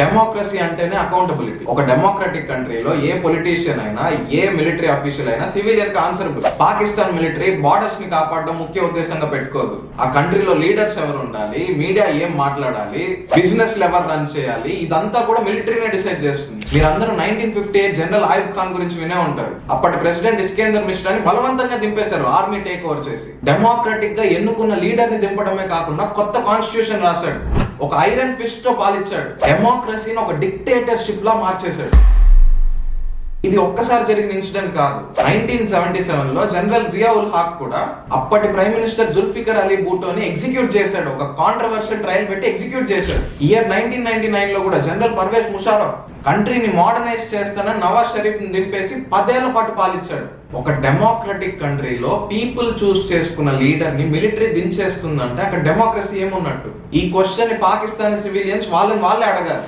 Democracy అంటేనే accountability. ఒక democratic కంట్రీలో ఏ పొలిటీషియన్ అయినా, ఏ మిలిటరీ ఆఫీషియల్ అయినా సివిలియన్ కి ఆన్సరబుల్. పాకిస్తాన్ మిలిటరీ బార్డర్స్ ని కాపాడడం ముఖ్య ఉద్దేశంగా పెట్టుకోదు. ఆ కంట్రీలో లీడర్స్ ఎవరు ఉండాలి, మీడియా ఏం మాట్లాడాలి, బిజినెస్ ఎవరు రన్ చేయాలి, ఇదంతా కూడా మిలిటరీనే డిసైడ్ చేస్తుంది. మీరందరూ 1958 జనరల్ ఆయుబ్ ఖాన్ గురించి వినే ఉంటారు. అప్పటి ప్రెసిడెంట్ ఇస్కేందర్ మిశ్రాని బలవంతంగా దింపేశారు ఆర్మీ టేక్ ఓవర్ చేసి. డెమోక్రటిక్ గా ఎన్నుకున్న లీడర్ ని దింపడమే కాకుండా కొత్త కాన్స్టిట్యూషన్ రాశాడు. ఒక ఐరన్ ఫిస్ట్ తో పాలించాడు. డెమోక్రసీని ఒక డిక్టేటర్షిప్ లా మార్చేశాడు. ఇది ఒక్కసారి జరిగిన ఇన్సిడెంట్ కాదు. 1977 లో జనరల్ జియా ఉల్ హాక్ కూడా అప్పటి ప్రైమ్ మినిస్టర్ జుల్ఫికర్ అలీ భూటోని ఎగ్జిక్యూట్ చేశాడు. ఒక కాంట్రవర్షియల్ ట్రయల్ పెట్టి ఎగ్జిక్యూట్ చేశాడు. ఇయర్ 1999 లో కూడా జనరల్ పర్వేజ్ ముషారఫ్ కంట్రీని మోడర్నైజ్ చేస్తానని నవాజ్ షరీఫ్ ని దింపేసి 10 ఏళ్ల పాటు పాలించాడు. ఒక డెమోక్రటిక్ కంట్రీలో పీపుల్ చూస్ చేసుకున్న లీడర్ ని మిలిటరీ దించేస్తుందంటే అక్కడ డెమోక్రసీ ఏమున్నట్టు? ఈ క్వశ్చన్ పాకిస్తానీ సివిలియన్స్ వాళ్ళని వాళ్ళే అడగాలి.